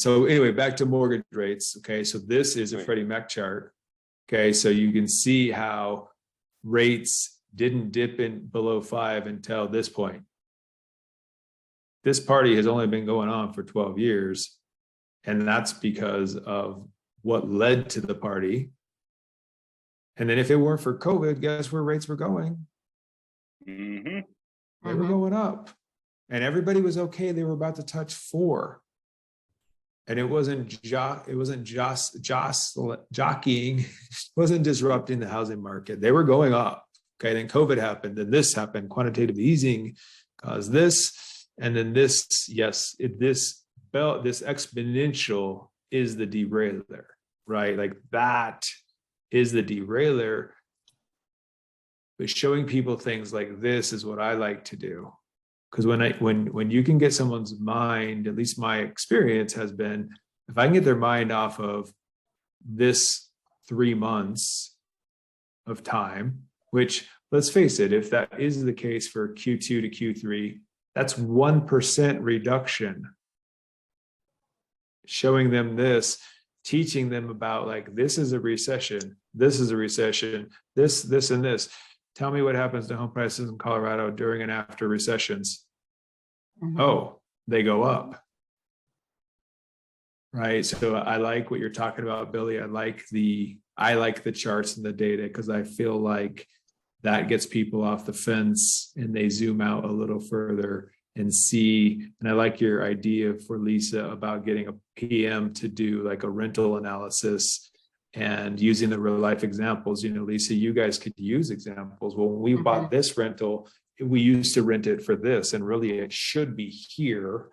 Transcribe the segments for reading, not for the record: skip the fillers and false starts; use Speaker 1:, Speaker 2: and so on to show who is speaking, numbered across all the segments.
Speaker 1: So anyway, back to mortgage rates. Okay, so this is a Freddie Mac chart. Okay, so you can see how rates didn't dip in below 5 until this point. This party has only been going on for 12 years, and that's because of what led to the party. And then if it weren't for COVID, guess where rates were going? They were going up, and everybody was okay. They were about to touch 4. And it wasn't jockeying, wasn't disrupting the housing market. They were going up. Okay, then COVID happened, then this happened, quantitative easing caused this, and then this, this exponential is the derailer, right? Like that is the derailer. But showing people things like this is what I like to do. Because when you can get someone's mind, at least my experience has been, if I can get their mind off of this 3 months of time, which let's face it, if that is the case for Q2 to Q3, that's 1% reduction. Showing them this, teaching them about like, this is a recession, this is a recession, this, and this. Tell me what happens to home prices in Colorado during and after recessions. Oh, they go up. Right. So I like what you're talking about, Billy. I like the charts and the data, because I feel like that gets people off the fence and they zoom out a little further and see. And I like your idea for Lisa about getting a PM to do like a rental analysis and using the real life examples. You know, Lisa, you guys could use examples. Well, when we bought this rental, we used to rent it for this, and really it should be here,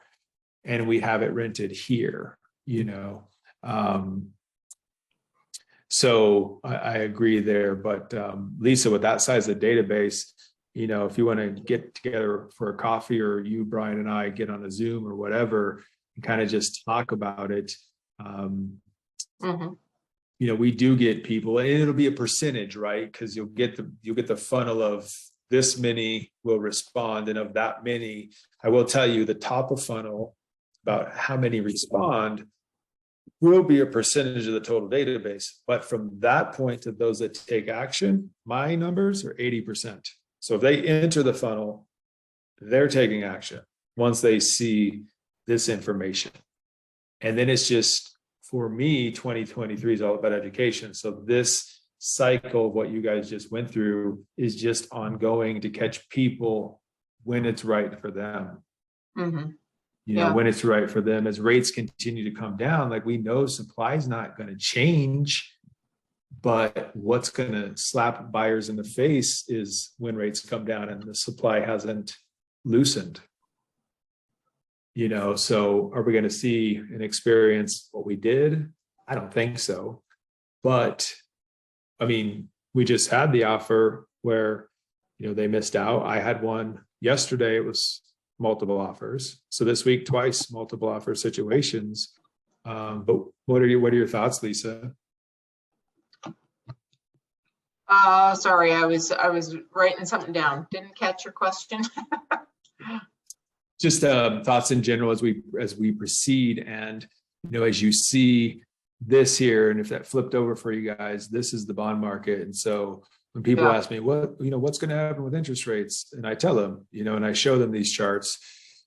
Speaker 1: and we have it rented here, you know. So I agree there. But Lisa, with that size of database, you know, if you want to get together for a coffee, or you, Brian, and I get on a Zoom or whatever, and kind of just talk about it. You know, we do get people, and it'll be a percentage, right? Because you'll get the funnel of this many will respond, and of that many, I will tell you the top of funnel about how many respond will be a percentage of the total database. But from that point to those that take action, my numbers are 80%. So if they enter the funnel, they're taking action once they see this information. And then it's just, for me, 2023 is all about education. So this cycle of what you guys just went through is just ongoing to catch people when it's right for them. You know, when it's right for them. As rates continue to come down, like, we know supply is not going to change, but what's going to slap buyers in the face is when rates come down and the supply hasn't loosened. You know, so are we going to see and experience what we did? I don't think so. But I mean, we just had the offer where, you know, they missed out. I had one yesterday. It was multiple offers. So this week, twice multiple offer situations. But what are your thoughts, Lisa?
Speaker 2: Sorry, I was writing something down. Didn't catch your question.
Speaker 1: Just thoughts in general as we proceed, and you know, as you see this here, and if that flipped over for you guys, this is the bond market. And so when people ask me what's going to happen with interest rates, and I tell them, you know, and I show them these charts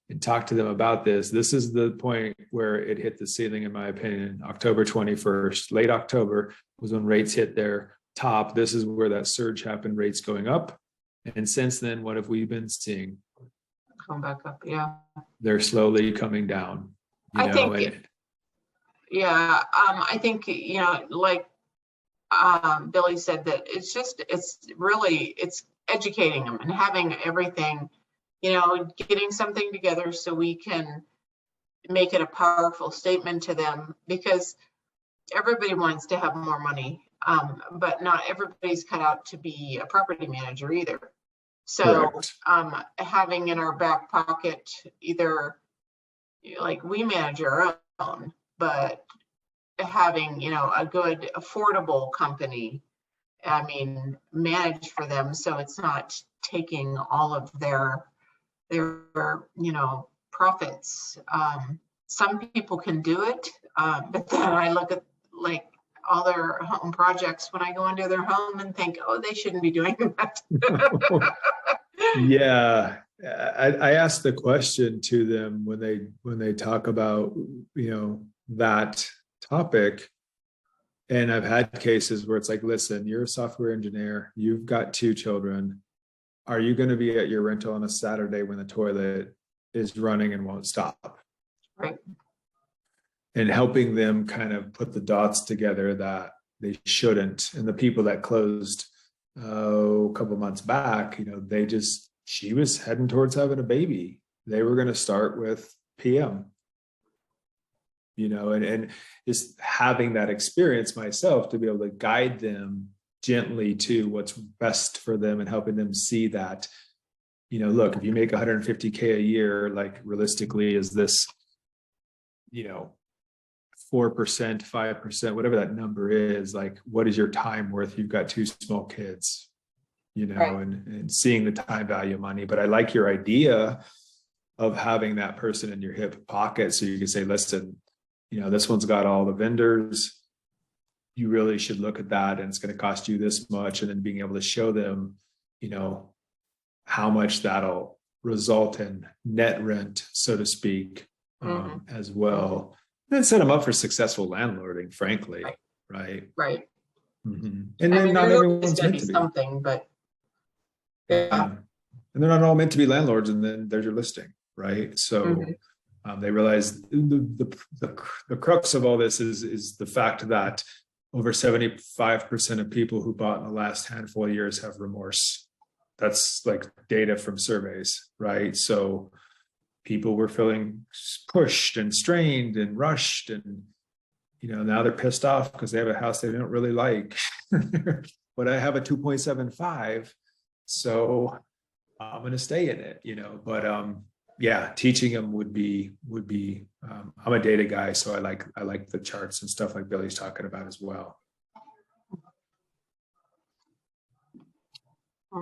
Speaker 1: and talk to them about this. This is the point where it hit the ceiling, in my opinion. October 21st, late October was when rates hit their top. This is where that surge happened, rates going up. And since then, what have we been seeing?
Speaker 2: Come back up, yeah.
Speaker 1: They're slowly coming down. I think,
Speaker 2: I think, you know, like Billy said, that it's educating them and having everything, you know, getting something together so we can make it a powerful statement to them, because everybody wants to have more money, but not everybody's cut out to be a property manager either. So having in our back pocket, either like we manage our own, but having, you know, a good affordable company, I mean, manage for them, so it's not taking all of their you know, profits. some people can do it, but then I look at like all their home projects when I go into their home and think, oh, they shouldn't be doing that.
Speaker 1: Yeah, I asked the question to them when they talk about, you know, that topic. And I've had cases where it's like, listen, you're a software engineer, you've got 2 children. Are you going to be at your rental on a Saturday when the toilet is running and won't stop?
Speaker 2: Right.
Speaker 1: And helping them kind of put the dots together that they shouldn't. And the people that closed a couple months back, you know, she was heading towards having a baby. They were going to start with PM, you know, and just having that experience myself to be able to guide them gently to what's best for them and helping them see that, you know, look, if you make 150K a year, like realistically, is this, you know, 4%, 5%, whatever that number is, like, what is your time worth? You've got 2 small kids, you know,
Speaker 2: Right.
Speaker 1: and seeing the time value of money. But I like your idea of having that person in your hip pocket. So you can say, listen, you know, this one's got all the vendors. You really should look at that. And it's going to cost you this much. And then being able to show them, you know, how much that'll result in net rent, so to speak, as well. Then set them up for successful landlording, frankly. Right.
Speaker 2: Right.
Speaker 1: And
Speaker 2: I
Speaker 1: then
Speaker 2: mean,
Speaker 1: not
Speaker 2: there's always
Speaker 1: everyone's
Speaker 2: gonna
Speaker 1: meant
Speaker 2: be
Speaker 1: to be.
Speaker 2: something, but
Speaker 1: And they're not all meant to be landlords. And then there's your listing, right? So they realize the crux of all this is the fact that over 75% of people who bought in the last handful of years have remorse. That's like data from surveys, right? So people were feeling pushed and strained and rushed, and you know, now they're pissed off because they have a house they don't really like. But I have a 2.75, so I'm going to stay in it, you know. But yeah, teaching them would be I'm a data guy, so I like the charts and stuff like Billy's talking about as well.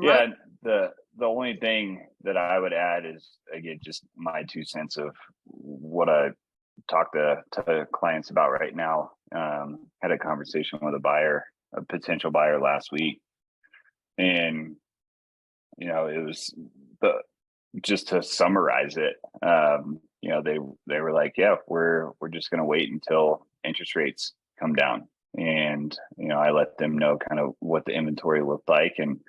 Speaker 3: Yeah, the only thing that I would add is, again, just my 2 cents of what I talk to clients about right now. Had a conversation with a potential buyer last week, and you know, it was just to summarize it. You know, they were like, yeah, we're just going to wait until interest rates come down, and you know, I let them know kind of what the inventory looked like, and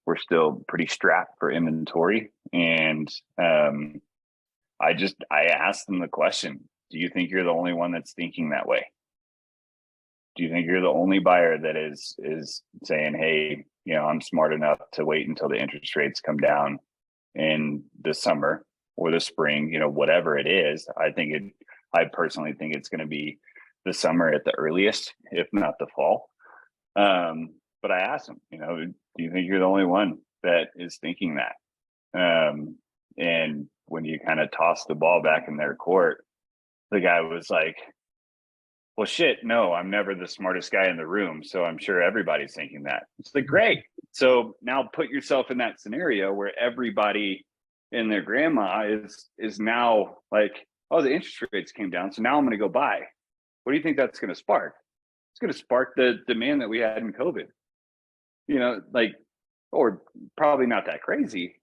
Speaker 3: we're still pretty strapped for inventory. And I asked them the question, do you think you're the only one that's thinking that way? Do you think you're the only buyer that is saying, hey, you know, I'm smart enough to wait until the interest rates come down in the summer or the spring, you know, whatever it is? I personally think it's going to be the summer at the earliest, if not the fall. But I asked them, you know, do you think you're the only one that is thinking that? And when you kind of toss the ball back in their court, the guy was like, well, shit, no, I'm never the smartest guy in the room, so I'm sure everybody's thinking that. It's like, great. So now put yourself in that scenario where everybody and their grandma is now like, oh, the interest rates came down, so now I'm going to go buy. What do you think that's going to spark? It's going to spark the demand that we had in COVID. You know, like, or probably not that crazy,